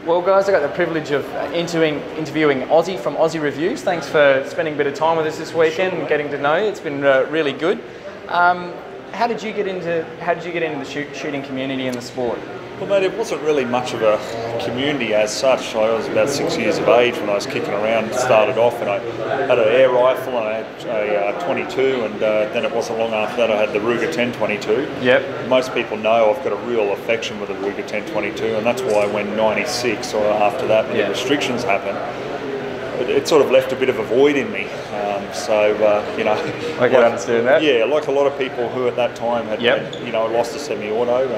Well, guys, I got the privilege of interviewing Ozzie from Ozzie Reviews. Thanks for spending a bit of time with us this weekend and getting to know you. It's been really good. How did you get into the shooting community and the sport? Well, mate, it wasn't really much of a community as such. I was about 6 years of age when I was kicking around and started off, and I had an air rifle and I had a 22, and then it wasn't long after that I had the Ruger 1022. Yep. Most people know I've got a real affection with the Ruger 1022, and that's why when 96 or after that, when the restrictions happened, it sort of left a bit of a void in me. You know, I can understand that. Yeah, like a lot of people who at that time had you know, lost a semi-auto.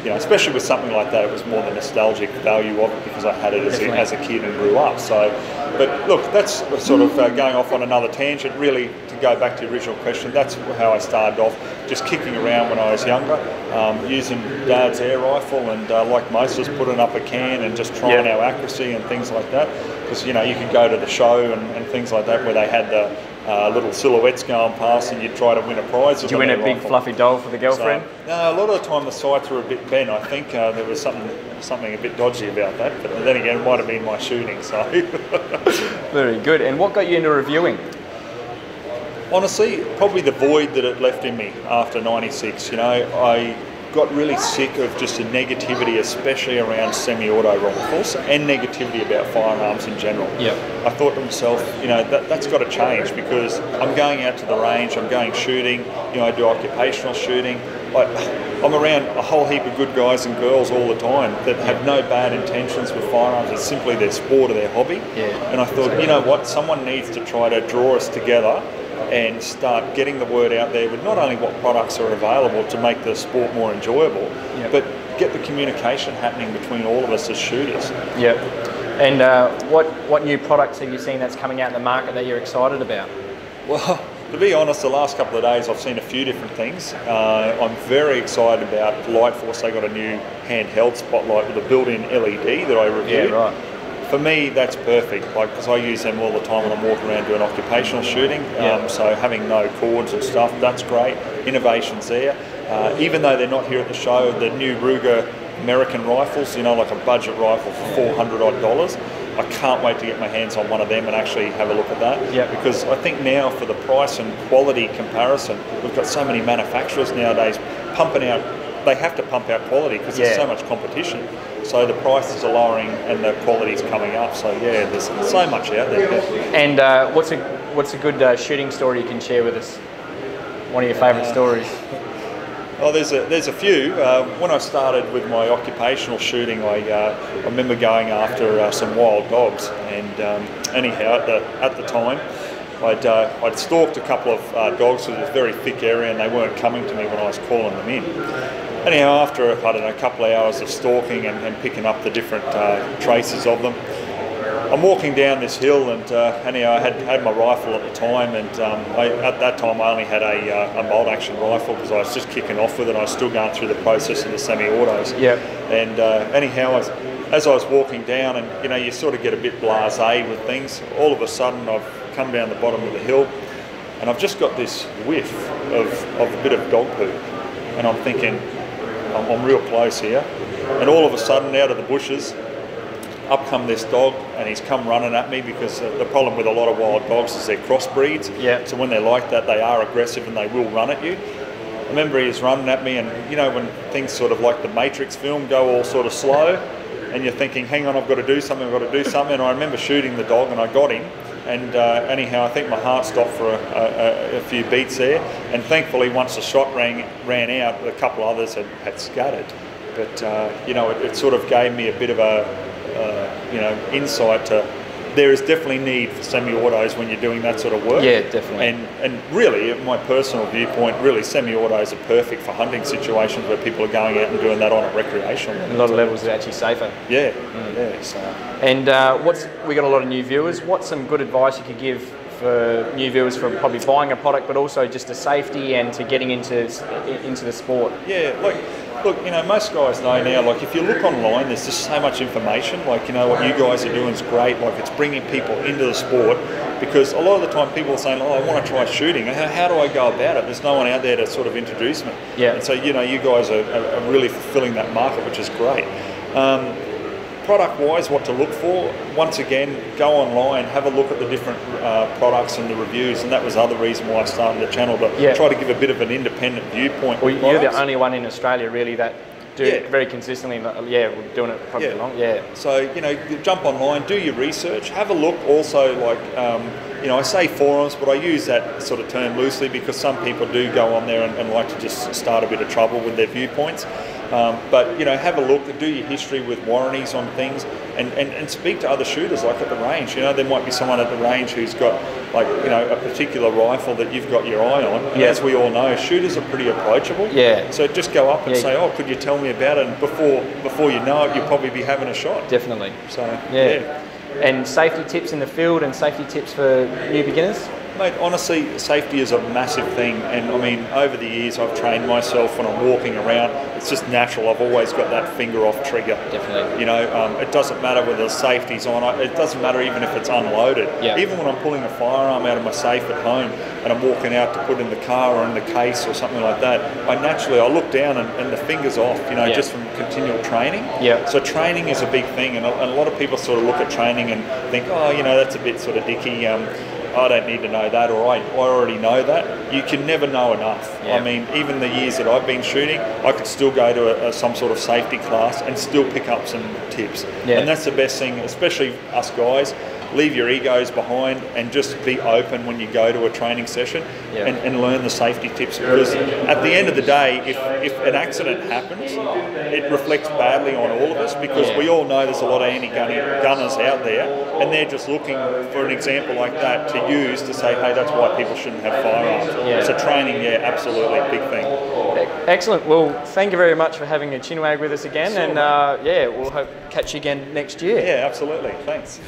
You know, especially with something like that, it was more the nostalgic value of it because I had it as a kid and grew up. So, but look, that's sort of going off on another tangent. Really, to go back to the original question, that's how I started off, just kicking around when I was younger, using Dad's air rifle, and like most of us, putting up a can and just trying our accuracy and things like that. Because you know, you could go to the show and things like that where they had the little silhouettes going past, and you'd try to win a prize. Did you win a big fluffy doll for the girlfriend? So, no, a lot of the time the sights were a bit bent. I think there was something a bit dodgy about that, but then again, it might have been my shooting. So very good. And what got you into reviewing? Honestly, probably the void that it left in me after 96. You know, I got really sick of just the negativity, especially around semi-auto rifles, and negativity about firearms in general. I thought to myself, you know, that's got to change, because I'm going out to the range, I'm going shooting, you know, I do occupational shooting. I'm around a whole heap of good guys and girls all the time that have no bad intentions with firearms. It's simply their sport or their hobby. And I thought, you know what, someone needs to try to draw us together and start getting the word out there with not only what products are available to make the sport more enjoyable, but get the communication happening between all of us as shooters. And what new products have you seen that's coming out in the market that you're excited about? Well, to be honest, the last couple of days I've seen a few different things. I'm very excited about Lightforce. They got a new handheld spotlight with a built-in LED that I reviewed. For me, that's perfect, because I use them all the time when I'm walking around doing occupational shooting. So having no cords and stuff, that's great. Innovations there. Even though they're not here at the show, the new Ruger American rifles, you know, like a budget rifle for $400 odd. I can't wait to get my hands on one of them and actually have a look at that. Because I think now, for the price and quality comparison, we've got so many manufacturers nowadays pumping out. They have to pump out quality because there's so much competition. So the prices are lowering and the quality's coming up. So yeah, there's so much out there. And what's a good shooting story you can share with us? One of your favourite stories? Oh, there's a few. When I started with my occupational shooting, I remember going after some wild dogs, and anyhow, at the time, I'd stalked a couple of dogs with a very thick area, and they weren't coming to me when I was calling them in. Anyhow, after, I don't know, a couple of hours of stalking and picking up the different traces of them, I'm walking down this hill, and anyhow, I had my rifle at the time, and at that time I only had a bolt-action rifle because I was just kicking off with it. I was still going through the process of the semi-autos. And anyhow, as I was walking down, and you know, you sort of get a bit blasé with things, all of a sudden I've come down the bottom of the hill, and I've just got this whiff of a bit of dog poo, and I'm thinking, I'm real close here, and all of a sudden, out of the bushes, up come this dog, and he's come running at me, because the problem with a lot of wild dogs is they're crossbreeds. So when they're like that, they are aggressive and they will run at you. I remember he was running at me, and you know, when things sort of like the Matrix film go all sort of slow, and you're thinking, hang on, I've got to do something, and I remember shooting the dog, and I got him. And anyhow, I think my heart stopped for a few beats there, and thankfully once the shot ran out, a couple others had scattered. But you know, it sort of gave me a bit of a you know, insight to, there is definitely need for semi-autos when you're doing that sort of work. Definitely. And really, in my personal viewpoint, really semi-autos are perfect for hunting situations where people are going out and doing that on a recreational level. A lot of levels are actually safer. So. And we got a lot of new viewers. What's some good advice you could give for new viewers for probably buying a product, but also just to safety and to getting into the sport? Look, you know, most guys know now, like if you look online, there's just so much information. Like, you know, what you guys are doing is great. Like, it's bringing people into the sport, because a lot of the time people are saying, oh, I want to try shooting. How do I go about it? There's no one out there to sort of introduce me. And so, you know, you guys are really fulfilling that market, which is great. product-wise, what to look for, once again, go online, have a look at the different products and the reviews, and that was the other reason why I started the channel, to try to give a bit of an independent viewpoint. Well, you're the only one in Australia really that do it very consistently. We're doing it probably long. So, you know, jump online, do your research, have a look. Also, like, you know, I say forums, but I use that sort of term loosely because some people do go on there and like to just start a bit of trouble with their viewpoints. But, you know, have a look, do your history with warranties on things, and speak to other shooters, like at the range. You know, there might be someone at the range who's got, like, you know, a particular rifle that you've got your eye on. And as we all know, shooters are pretty approachable. So just go up and say, oh, could you tell me about it? And before you know it, you'll probably be having a shot. Definitely. So, And safety tips in the field and safety tips for new beginners? Mate, honestly, safety is a massive thing, and I mean, over the years I've trained myself when I'm walking around. It's just natural. I've always got that finger off trigger. Definitely. You know, it doesn't matter whether the safety's on. It doesn't matter even if it's unloaded. Even when I'm pulling a firearm out of my safe at home and I'm walking out to put in the car or in the case or something like that, I look down and the finger's off. You know, just from continual training. So training is a big thing, and a lot of people sort of look at training and think, oh, you know, that's a bit sort of dicky. I don't need to know that, or I already know that. You can never know enough. I mean, even the years that I've been shooting, I could still go to some sort of safety class and still pick up some tips. And that's the best thing, especially us guys. Leave your egos behind and just be open when you go to a training session and learn the safety tips, because at the end of the day, if an accident happens, it reflects badly on all of us, because we all know there's a lot of anti-gunners out there, and they're just looking for an example like that to use to say, hey, that's why people shouldn't have firearms. So training, absolutely, big thing. Excellent. Well, thank you very much for having a chinwag with us again, and we'll hope catch you again next year. Absolutely. Thanks.